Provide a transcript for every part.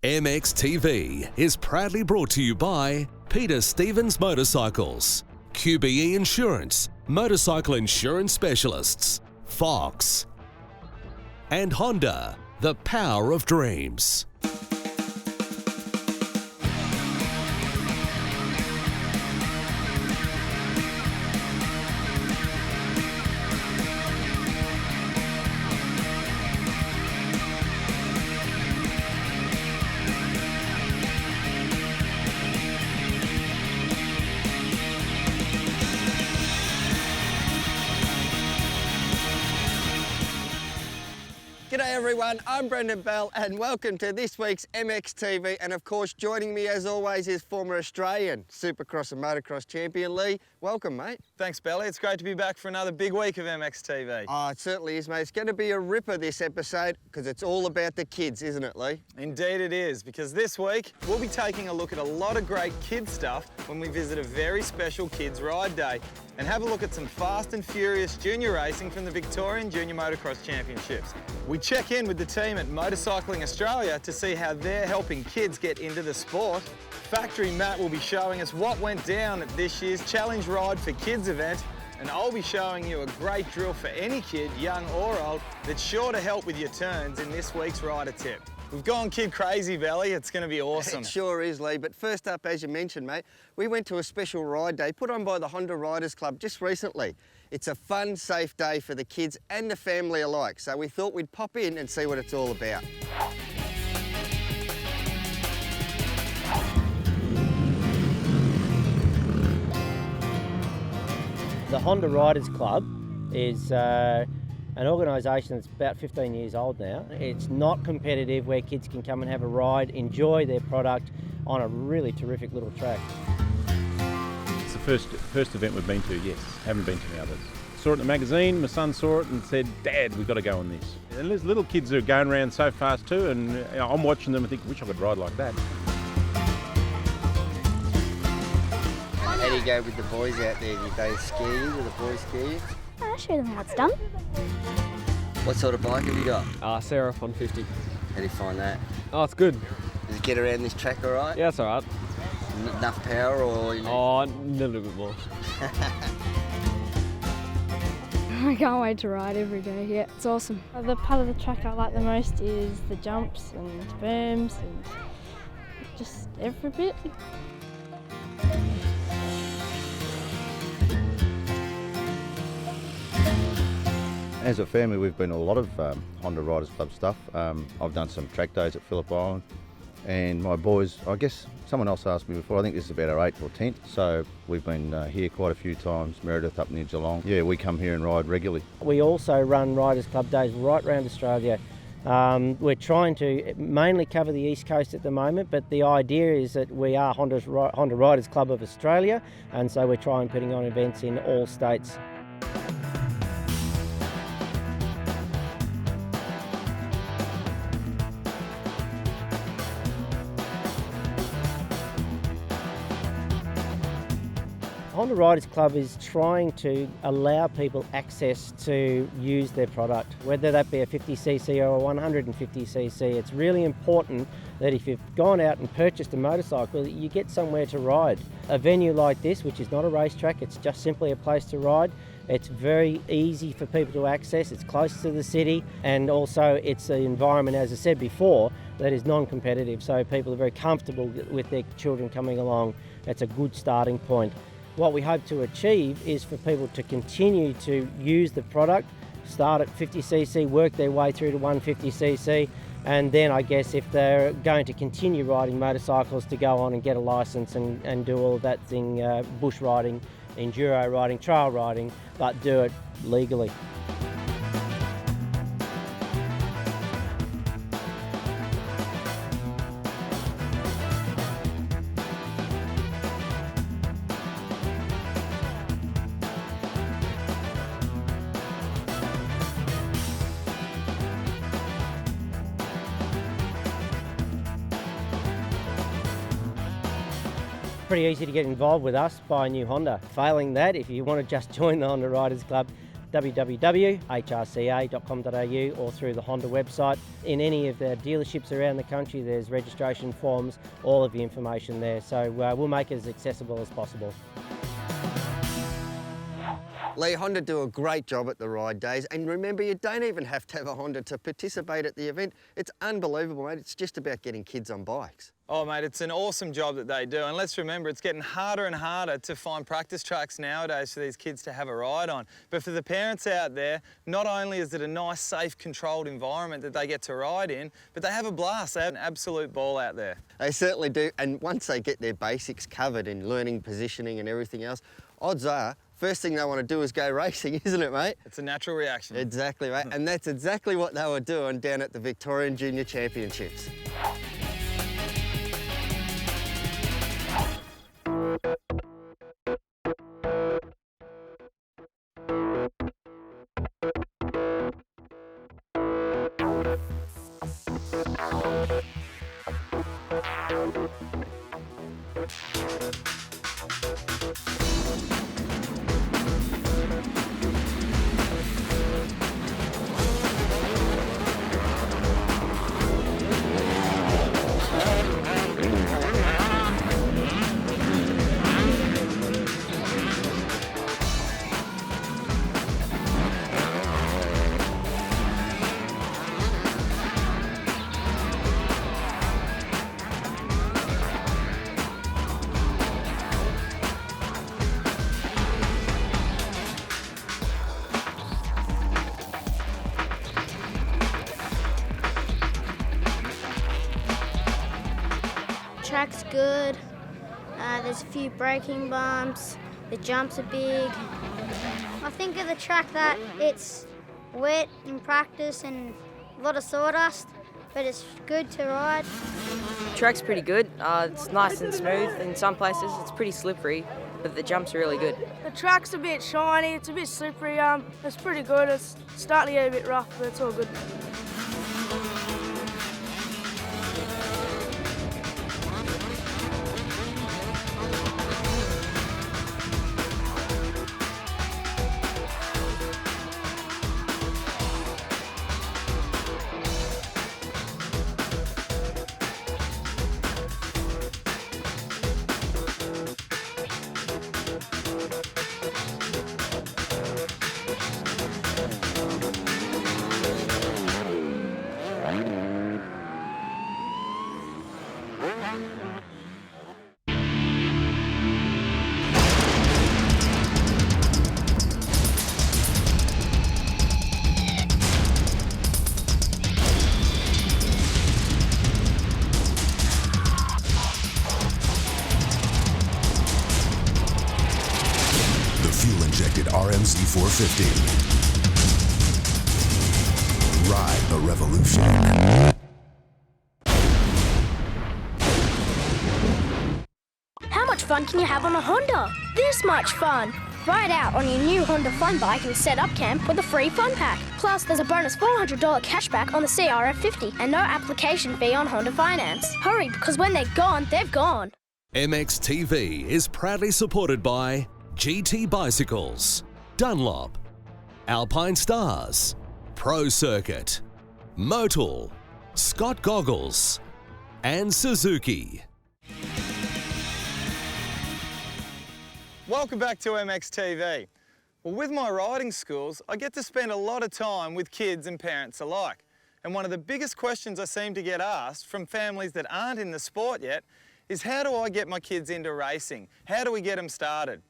MXTV is proudly brought to you by Peter Stevens Motorcycles, QBE Insurance, Motorcycle Insurance Specialists, Fox, and Honda, the power of dreams. G'day everyone, I'm Brendan Bell and welcome to this week's MXTV, and of course joining me as always is former Australian Supercross and Motocross champion Lee. Welcome mate. Thanks Belly, it's great to be back for another big week of MXTV. Oh, it certainly is mate. It's going to be a ripper this episode because it's all about the kids, isn't it Lee? Indeed it is, because this week we'll be taking a look at a lot of great kid stuff when we visit a very special Kids Ride Day and have a look at some fast and furious junior racing from the Victorian Junior Motocross Championships. We check in with the team at Motorcycling Australia to see how they're helping kids get into the sport. Factory Matt will be showing us what went down at this year's Challenge Ride for Kids event, and I'll be showing you a great drill for any kid, young or old, that's sure to help with your turns in this week's rider tip. We've gone kid crazy, Belly. It's going to be awesome. It sure is, Lee. But first up, as you mentioned, mate, we went to a special ride day put on by the Honda Riders Club just recently. It's a fun, safe day for the kids and the family alike. So we thought we'd pop in and see what it's all about. The Honda Riders Club is an organisation that's about 15 years old now. It's not competitive, where kids can come and have a ride, enjoy their product on a really terrific little track. It's the first event we've been to, yes. Haven't been to any others. Saw it in the magazine, my son saw it and said, Dad, we've got to go on this. And there's little kids who are going around so fast too, and I'm watching them and think, wish I could ride like that. How do you go with the boys out there? Do you go skiing? Do the boys ski? I'll show them how it's done. What sort of bike have you got? Sarah 150. How do you find that? Oh, it's good. Does it get around this track all right? Yeah, it's all right. Enough power or... You know? Oh, a little bit more. I can't wait to ride every day, yeah, it's awesome. The part of the track I like the most is the jumps and berms and just every bit. As a family, we've been to a lot of Honda Riders Club stuff. I've done some track days at Phillip Island, and my boys, I guess someone else asked me before, I think this is about our 8th or 10th, so we've been here quite a few times, Meredith up near Geelong. Yeah, we come here and ride regularly. We also run Riders Club days right around Australia. We're trying to mainly cover the East Coast at the moment, but the idea is that we are Honda Riders Club of Australia, and so we're trying putting on events in all states. Honda Riders Club is trying to allow people access to use their product, whether that be a 50cc or a 150cc. It's really important that if you've gone out and purchased a motorcycle, you get somewhere to ride. A venue like this, which is not a racetrack, it's just simply a place to ride. It's very easy for people to access, it's close to the city, and also it's an environment, as I said before, that is non-competitive, so people are very comfortable with their children coming along. It's a good starting point. What we hope to achieve is for people to continue to use the product, start at 50cc, work their way through to 150cc, and then I guess if they're going to continue riding motorcycles, to go on and get a licence and do all of that thing, bush riding, enduro riding, trail riding, but do it legally. Pretty easy to get involved with us, buy a new Honda. Failing that, if you want to just join the Honda Riders Club, www.hrca.com.au or through the Honda website. In any of the dealerships around the country, there's registration forms, all of the information there. So we'll make it as accessible as possible. Lee, Honda do a great job at the ride days, and remember, you don't even have to have a Honda to participate at the event. It's unbelievable, mate. It's just about getting kids on bikes. Oh, mate, it's an awesome job that they do. And let's remember, it's getting harder and harder to find practice tracks nowadays for these kids to have a ride on. But for the parents out there, not only is it a nice, safe, controlled environment that they get to ride in, but they have a blast. They have an absolute ball out there. They certainly do. And once they get their basics covered in learning positioning and everything else, odds are, first thing they want to do is go racing, isn't it, mate? It's a natural reaction. Exactly, mate. And that's exactly what they were doing down at the Victorian Junior Championships. Track's good, there's a few braking bumps, the jumps are big. I think of the track that it's wet in practice and a lot of sawdust, but it's good to ride. The track's pretty good, it's nice and smooth. In some places it's pretty slippery, but the jumps are really good. The track's a bit shiny, it's a bit slippery, it's pretty good. It's starting to get a bit rough, but it's all good. Fuel-injected RMZ 450. Ride the revolution. How much fun can you have on a Honda? This much fun! Ride out on your new Honda Fun Bike and set up camp with a free fun pack. Plus, there's a bonus $400 cashback on the CRF50 and no application fee on Honda Finance. Hurry, because when they're gone, they've gone. MXTV is proudly supported by GT Bicycles, Dunlop, Alpine Stars, Pro Circuit, Motul, Scott Goggles, and Suzuki. Welcome back to MXTV. Well, with my riding schools, I get to spend a lot of time with kids and parents alike. And one of the biggest questions I seem to get asked from families that aren't in the sport yet is, how do I get my kids into racing? How do we get them started?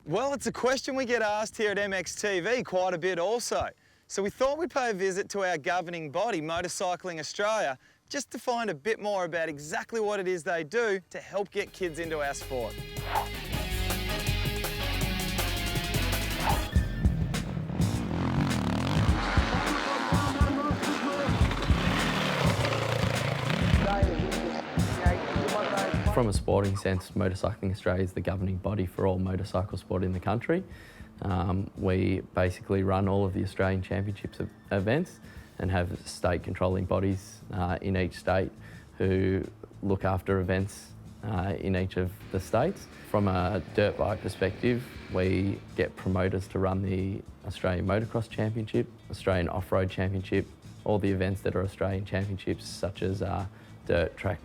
Well, it's a question we get asked here at MXTV quite a bit also. So we thought we'd pay a visit to our governing body, Motorcycling Australia, just to find a bit more about exactly what it is they do to help get kids into our sport. From a sporting sense, Motorcycling Australia is the governing body for all motorcycle sport in the country. We basically run all of the Australian Championships events and have state controlling bodies in each state who look after events in each of the states. From a dirt bike perspective, we get promoters to run the Australian Motocross Championship, Australian Off-Road Championship, all the events that are Australian championships such as dirt track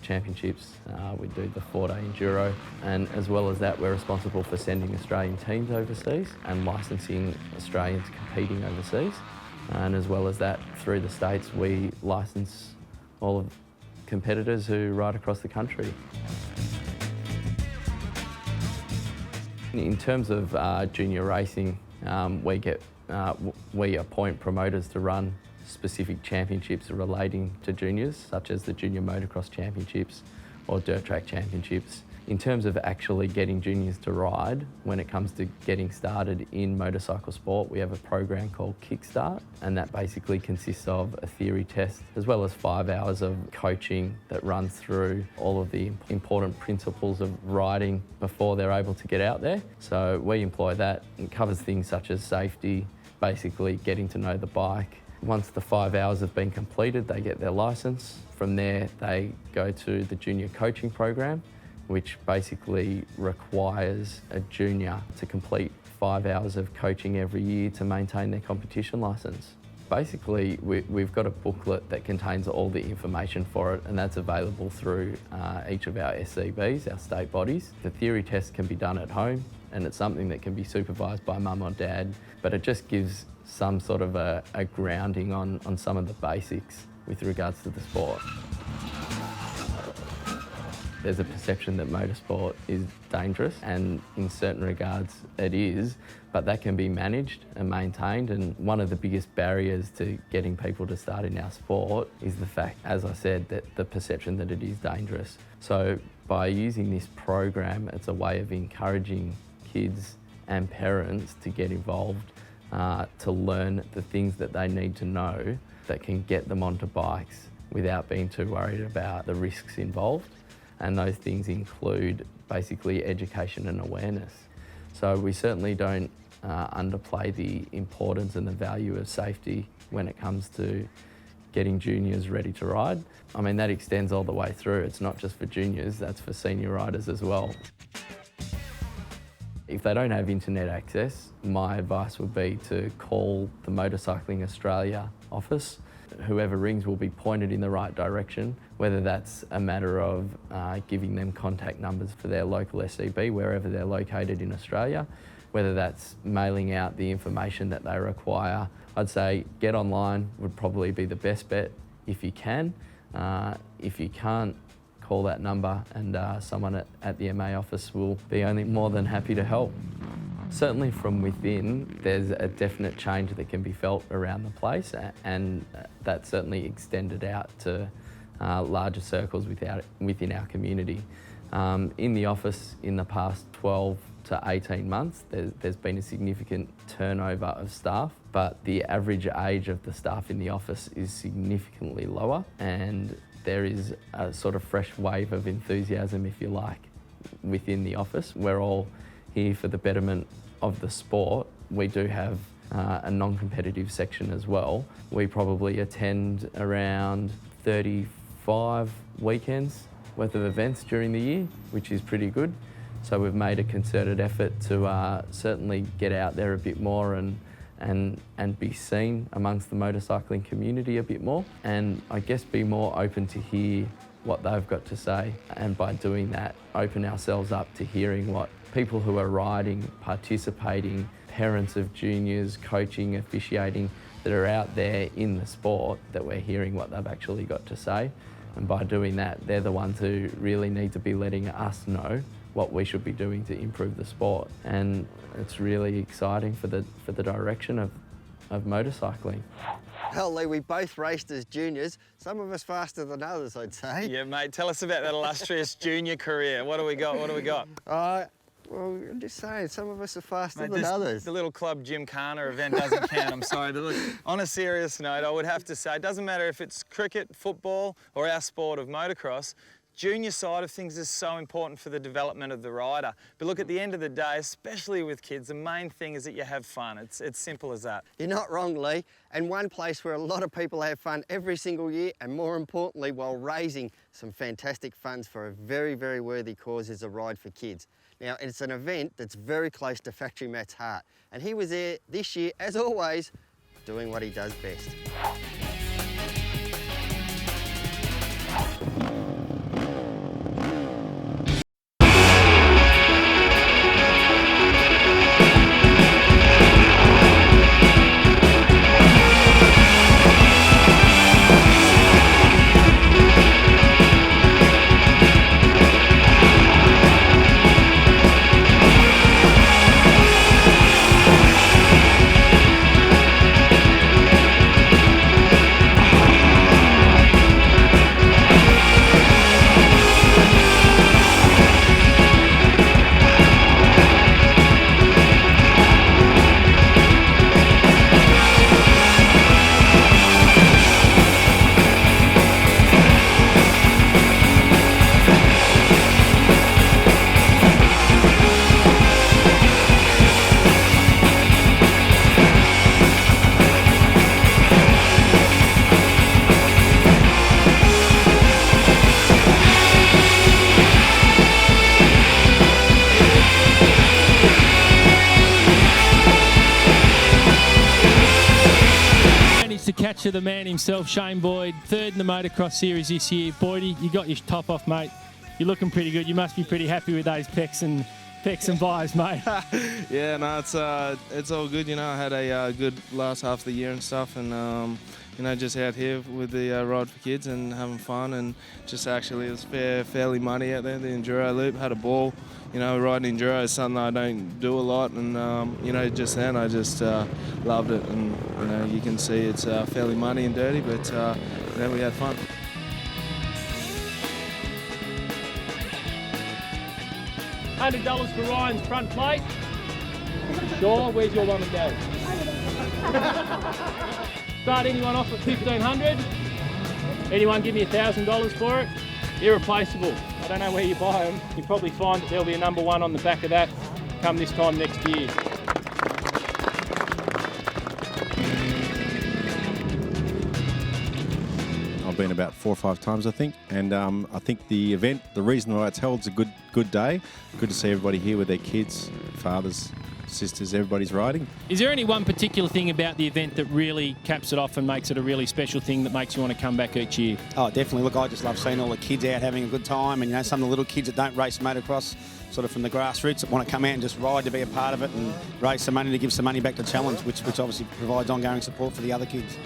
championships. We do the 4-day enduro, and as well as that we're responsible for sending Australian teams overseas and licensing Australians competing overseas. And as well as that, through the states we license all of competitors who ride across the country. In terms of junior racing, we appoint promoters to run specific championships relating to juniors, such as the Junior Motocross Championships or Dirt Track Championships. In terms of actually getting juniors to ride, when it comes to getting started in motorcycle sport, we have a program called Kickstart, and that basically consists of a theory test as well as 5 hours of coaching that runs through all of the important principles of riding before they're able to get out there. So we employ that. It covers things such as safety, basically getting to know the bike. Once the 5 hours have been completed, they get their licence. From there, they go to the junior coaching program, which basically requires a junior to complete 5 hours of coaching every year to maintain their competition licence. Basically, we've got a booklet that contains all the information for it, and that's available through each of our SCBs, our state bodies. The theory test can be done at home, and it's something that can be supervised by mum or dad, but it just gives some sort of a grounding on some of the basics with regards to the sport. There's a perception that motorsport is dangerous, and in certain regards it is, but that can be managed and maintained. And one of the biggest barriers to getting people to start in our sport is the fact, as I said, that the perception that it is dangerous. So by using this program, it's a way of encouraging kids and parents to get involved, to learn the things that they need to know that can get them onto bikes without being too worried about the risks involved. And those things include basically education and awareness. So we certainly don't underplay the importance and the value of safety when it comes to getting juniors ready to ride. I mean, that extends all the way through. It's not just for juniors, that's for senior riders as well. If they don't have internet access, my advice would be to call the Motorcycling Australia office. Whoever rings will be pointed in the right direction, whether that's a matter of giving them contact numbers for their local SCB wherever they're located in Australia, whether that's mailing out the information that they require. I'd say get online would probably be the best bet if you can. If you can't, call that number and someone at the MA office will be only more than happy to help. Certainly from within, there's a definite change that can be felt around the place, and that's certainly extended out to larger circles within our community. In the office, in the past 12 to 18 months, there's been a significant turnover of staff, but the average age of the staff in the office is significantly lower, and there is a sort of fresh wave of enthusiasm, if you like, within the office. We're all here for the betterment of the sport. We do have a non-competitive section as well. We probably attend around 35 weekends worth of events during the year, which is pretty good. So we've made a concerted effort to certainly get out there a bit more and be seen amongst the motorcycling community a bit more, and I guess be more open to hear what they've got to say, and by doing that open ourselves up to hearing what people who are riding, participating, parents of juniors, coaching, officiating, that are out there in the sport, that we're hearing what they've actually got to say. And by doing that, they're the ones who really need to be letting us know what we should be doing to improve the sport. And it's really exciting for the direction of motorcycling. Hell, Lee, we both raced as juniors. Some of us faster than others, I'd say. Yeah, mate, tell us about that illustrious junior career. What do we got? Well, I'm just saying, some of us are faster than others. The little club Gymkhana event doesn't count, I'm sorry. But look, on a serious note, I would have to say, it doesn't matter if it's cricket, football, or our sport of motocross, junior side of things is so important for the development of the rider. But look, at the end of the day, especially with kids, the main thing is that you have fun. It's simple as that. You're not wrong, Lee. And one place where a lot of people have fun every single year, and more importantly, while raising some fantastic funds for a very, very worthy cause, is a Ride for Kids. Now, it's an event that's very close to Factory Matt's heart. And he was there this year, as always, doing what he does best. To the man himself, Shane Boyd, third in the motocross series this year. Boydie, you got your top off, mate. You're looking pretty good. You must be pretty happy with those pecs and buys, mate. Yeah, no, it's all good. You know, I had a good last half of the year and stuff, and you know, just out here with the Ride for Kids and having fun, and just actually it was fairly muddy out there. The enduro loop, had a ball. You know, riding enduro is something I don't do a lot, and you know, just then I just loved it. And you know, you can see it's fairly muddy and dirty, but you know, we had fun. $100 for Ryan's front plate. Sure, where's your mum and dad? Start anyone off at $1,500. Anyone give me $1,000 for it? Irreplaceable. I don't know where you buy them. You probably find that there'll be a number 1 on the back of that come this time next year. I've been about 4 or 5 times, I think, and I think the event, the reason why it's held, is a good day. Good to see everybody here with their kids, fathers, sisters, everybody's riding. Is there any one particular thing about the event that really caps it off and makes it a really special thing that makes you want to come back each year? Oh, definitely. Look, I just love seeing all the kids out having a good time, and you know, some of the little kids that don't race motocross, sort of from the grassroots, that want to come out and just ride to be a part of it and raise some money to give some money back to Challenge, which obviously provides ongoing support for the other kids.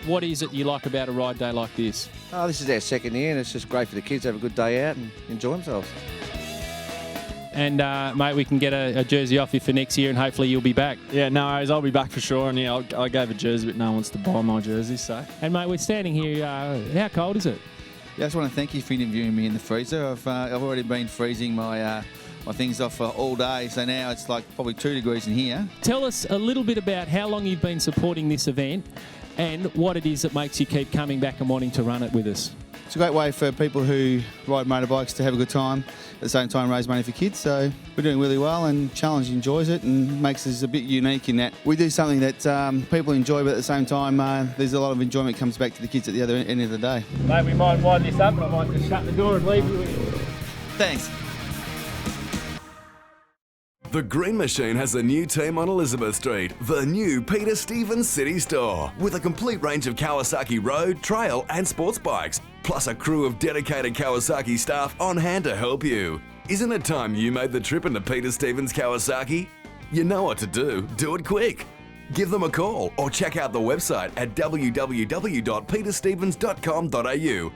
What is it you like about a ride day like this? Oh, this is our second year, and it's just great for the kids to have a good day out and enjoy themselves. And, mate, we can get a jersey off you for next year, and hopefully you'll be back. Yeah, no worries. I'll be back for sure. And, yeah, I gave a jersey, but no one wants to buy my jersey, so. And, mate, we're standing here. How cold is it? Yeah, I just want to thank you for interviewing me in the freezer. I've already been freezing my things off all day, so now it's like probably 2 degrees in here. Tell us a little bit about how long you've been supporting this event and what it is that makes you keep coming back and wanting to run it with us. It's a great way for people who ride motorbikes to have a good time, at the same time raise money for kids. So we're doing really well, and Challenge enjoys it and makes us a bit unique in that we do something that people enjoy, but at the same time there's a lot of enjoyment comes back to the kids at the other end of the day. Mate, we might wind this up, and I might just shut the door and leave you. Thanks. The Green Machine has a new team on Elizabeth Street, the new Peter Stevens City Store, with a complete range of Kawasaki road, trail and sports bikes, plus a crew of dedicated Kawasaki staff on hand to help you. Isn't it time you made the trip into Peter Stevens Kawasaki? You know what to do it quick. Give them a call or check out the website at www.peterstevens.com.au.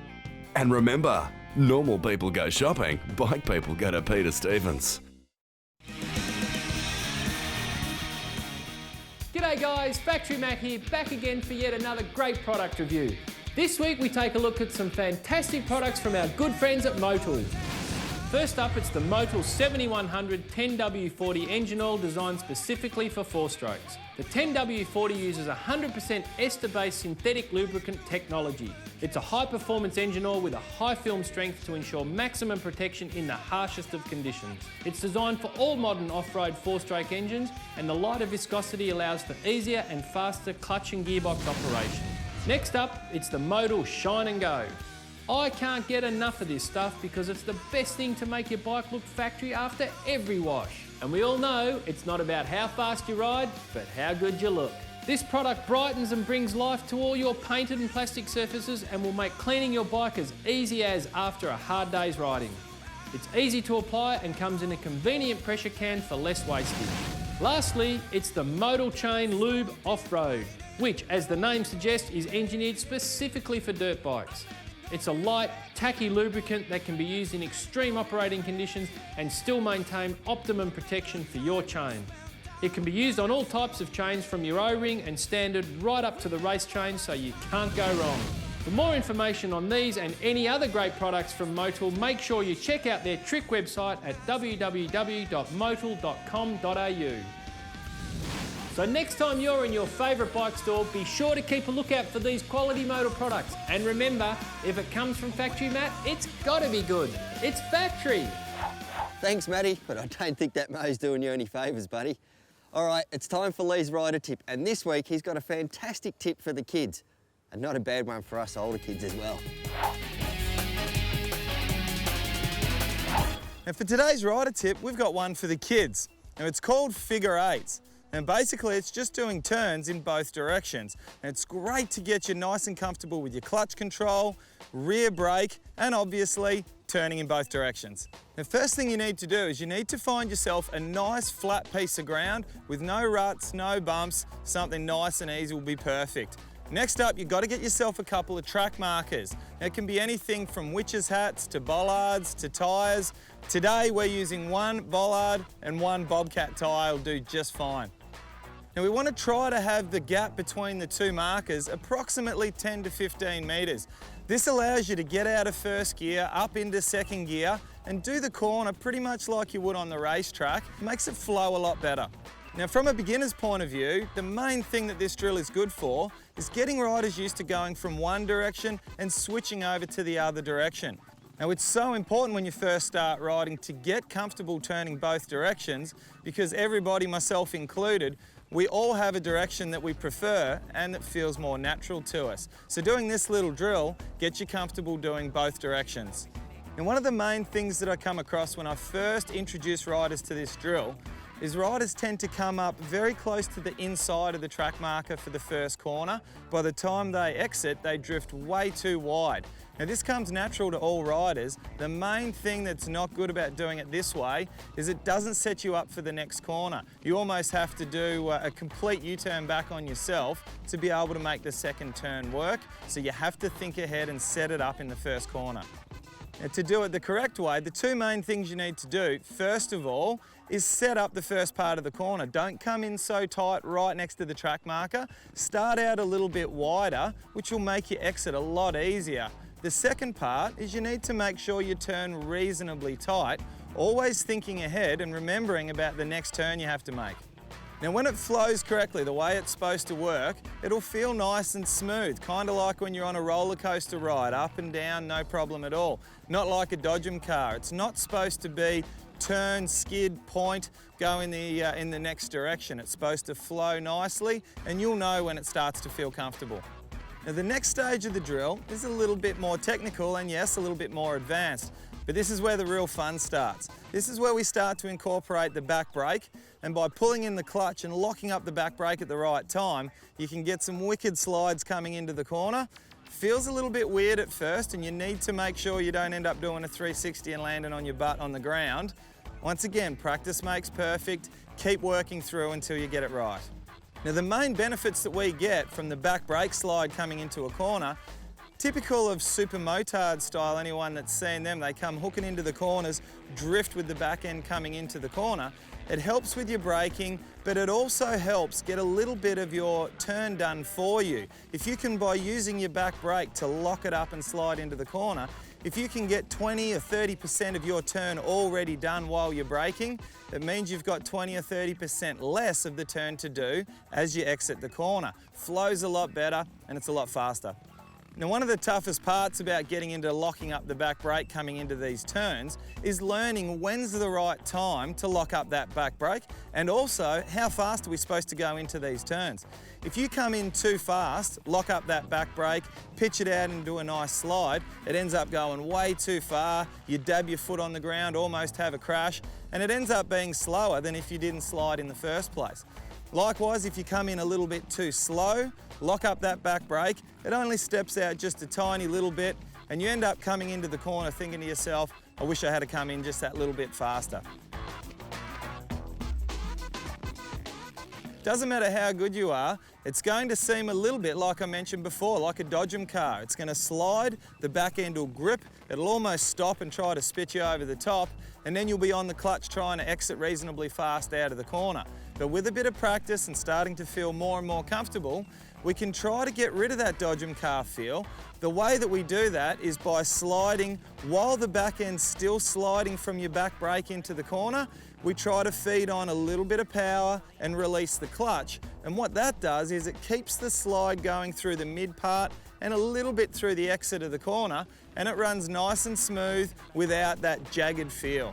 And remember, normal people go shopping, bike people go to Peter Stevens. G'day guys, Factory Mac here, back again for yet another great product review. This week we take a look at some fantastic products from our good friends at Motul. First up, it's the Motul 7100 10W40 engine oil designed specifically for 4-strokes. The 10W40 uses 100% ester-based synthetic lubricant technology. It's a high-performance engine oil with a high film strength to ensure maximum protection in the harshest of conditions. It's designed for all modern off-road 4-stroke engines, and the lighter viscosity allows for easier and faster clutch and gearbox operation. Next up, it's the Motul Shine and Go. I can't get enough of this stuff because it's the best thing to make your bike look factory after every wash. And we all know it's not about how fast you ride, but how good you look. This product brightens and brings life to all your painted and plastic surfaces and will make cleaning your bike as easy as after a hard day's riding. It's easy to apply and comes in a convenient pressure can for less wastage. Lastly, it's the Motul Chain Lube Off-Road, which, as the name suggests, is engineered specifically for dirt bikes. It's a light, tacky lubricant that can be used in extreme operating conditions and still maintain optimum protection for your chain. It can be used on all types of chains from your O-ring and standard right up to the race chain, so you can't go wrong. For more information on these and any other great products from Motul, make sure you check out their trick website at www.motul.com.au. So next time you're in your favourite bike store, be sure to keep a lookout for these quality Motul products. And remember, if it comes from factory, Matt, it's got to be good. It's factory. Thanks, Matty, but I don't think that Mo's doing you any favours, buddy. All right, it's time for Lee's rider tip, and this week he's got a fantastic tip for the kids, and not a bad one for us older kids as well. And for today's rider tip, we've got one for the kids. Now it's called figure eights. And basically it's just doing turns in both directions. And it's great to get you nice and comfortable with your clutch control, rear brake, and obviously turning in both directions. The first thing you need to do is you need to find yourself a nice flat piece of ground with no ruts, no bumps. Something nice and easy will be perfect. Next up, you've got to get yourself a couple of track markers. Now, it can be anything from witches' hats to bollards to tyres. Today we're using one bollard and one bobcat tyre will do just fine. Now we want to try to have the gap between the two markers approximately 10 to 15 metres. This allows you to get out of first gear, up into second gear, and do the corner pretty much like you would on the racetrack. It makes it flow a lot better. Now from a beginner's point of view, the main thing that this drill is good for is getting riders used to going from one direction and switching over to the other direction. Now it's so important when you first start riding to get comfortable turning both directions because everybody, myself included, we all have a direction that we prefer and that feels more natural to us. So doing this little drill gets you comfortable doing both directions. And one of the main things that I come across when I first introduce riders to this drill is riders tend to come up very close to the inside of the track marker for the first corner. By the time they exit, they drift way too wide. Now this comes natural to all riders. The main thing that's not good about doing it this way is it doesn't set you up for the next corner. You almost have to do a complete U-turn back on yourself to be able to make the second turn work. So you have to think ahead and set it up in the first corner. Now, to do it the correct way, the two main things you need to do, first of all, is set up the first part of the corner. Don't come in so tight right next to the track marker. Start out a little bit wider, which will make your exit a lot easier. The second part is you need to make sure you turn reasonably tight, always thinking ahead and remembering about the next turn you have to make. Now when it flows correctly, the way it's supposed to work, it'll feel nice and smooth, kind of like when you're on a roller coaster ride, up and down, no problem at all. Not like a Dodgem car. It's not supposed to be turn, skid, point, go in the next direction. It's supposed to flow nicely and you'll know when it starts to feel comfortable. Now the next stage of the drill is a little bit more technical and yes, a little bit more advanced, but this is where the real fun starts. This is where we start to incorporate the back brake, and by pulling in the clutch and locking up the back brake at the right time, you can get some wicked slides coming into the corner. Feels a little bit weird at first and you need to make sure you don't end up doing a 360 and landing on your butt on the ground. Once again, practice makes perfect. Keep working through until you get it right. Now the main benefits that we get from the back brake slide coming into a corner, typical of super motard style, anyone that's seen them, they come hooking into the corners, drift with the back end coming into the corner. It helps with your braking, but it also helps get a little bit of your turn done for you. If you can, by using your back brake to lock it up and slide into the corner, If you can get 20 or 30% of your turn already done while you're braking, it means you've got 20 or 30% less of the turn to do as you exit the corner. Flows a lot better and it's a lot faster. Now, one of the toughest parts about getting into locking up the back brake coming into these turns is learning when's the right time to lock up that back brake, and also how fast are we supposed to go into these turns. If you come in too fast, lock up that back brake, pitch it out and do a nice slide, it ends up going way too far, you dab your foot on the ground, almost have a crash, and it ends up being slower than if you didn't slide in the first place. Likewise, if you come in a little bit too slow, lock up that back brake, it only steps out just a tiny little bit, and you end up coming into the corner thinking to yourself, I wish I had to come in just that little bit faster. Doesn't matter how good you are, it's going to seem a little bit like I mentioned before, like a Dodgem car. It's going to slide, the back end will grip, it'll almost stop and try to spit you over the top, and then you'll be on the clutch trying to exit reasonably fast out of the corner. But with a bit of practice and starting to feel more and more comfortable, we can try to get rid of that Dodgem car feel. The way that we do that is by sliding while the back end's still sliding from your back brake into the corner. We try to feed on a little bit of power and release the clutch. And what that does is it keeps the slide going through the mid part and a little bit through the exit of the corner, and it runs nice and smooth without that jagged feel.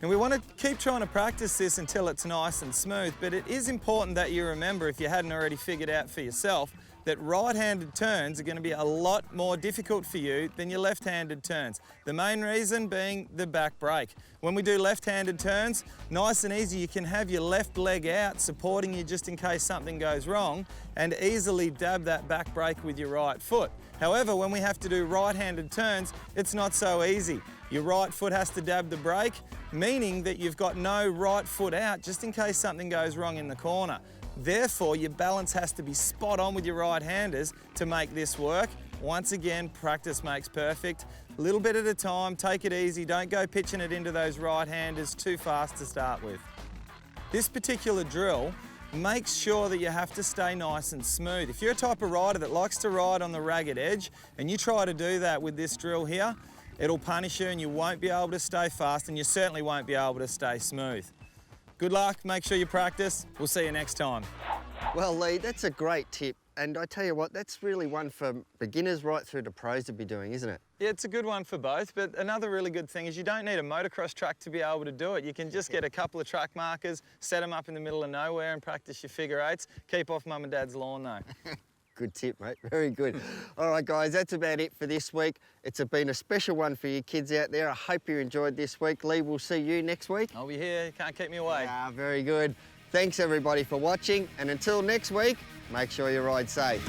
And we want to keep trying to practice this until it's nice and smooth, but it is important that you remember, if you hadn't already figured out for yourself, that right-handed turns are going to be a lot more difficult for you than your left-handed turns. The main reason being the back brake. When we do left-handed turns, nice and easy, you can have your left leg out supporting you just in case something goes wrong, and easily dab that back brake with your right foot. However, when we have to do right-handed turns, it's not so easy. Your right foot has to dab the brake, meaning that you've got no right foot out just in case something goes wrong in the corner. Therefore, your balance has to be spot on with your right-handers to make this work. Once again, practice makes perfect. A little bit at a time, take it easy, don't go pitching it into those right-handers too fast to start with. This particular drill makes sure that you have to stay nice and smooth. If you're a type of rider that likes to ride on the ragged edge and you try to do that with this drill here, it'll punish you and you won't be able to stay fast, and you certainly won't be able to stay smooth. Good luck, make sure you practice. We'll see you next time. Well, Lee, that's a great tip. And I tell you what, that's really one for beginners right through to pros to be doing, isn't it? Yeah, it's a good one for both, but another really good thing is you don't need a motocross track to be able to do it. You can just get a couple of track markers, set them up in the middle of nowhere and practice your figure eights. Keep off mum and dad's lawn though. Good tip, mate. Very good. All right, guys, that's about it for this week. It's been a special one for you kids out there. I hope you enjoyed this week. Lee, we'll see you next week. I'll be here. You can't keep me away. Ah, very good. Thanks, everybody, for watching. And until next week, make sure you ride safe.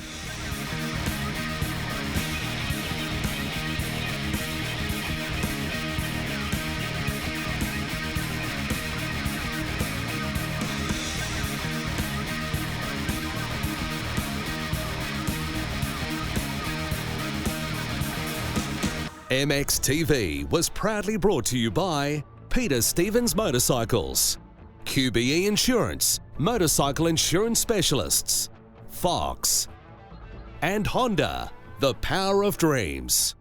MXTV was proudly brought to you by Peter Stevens Motorcycles, QBE Insurance, Motorcycle Insurance Specialists, Fox, and Honda, the power of dreams.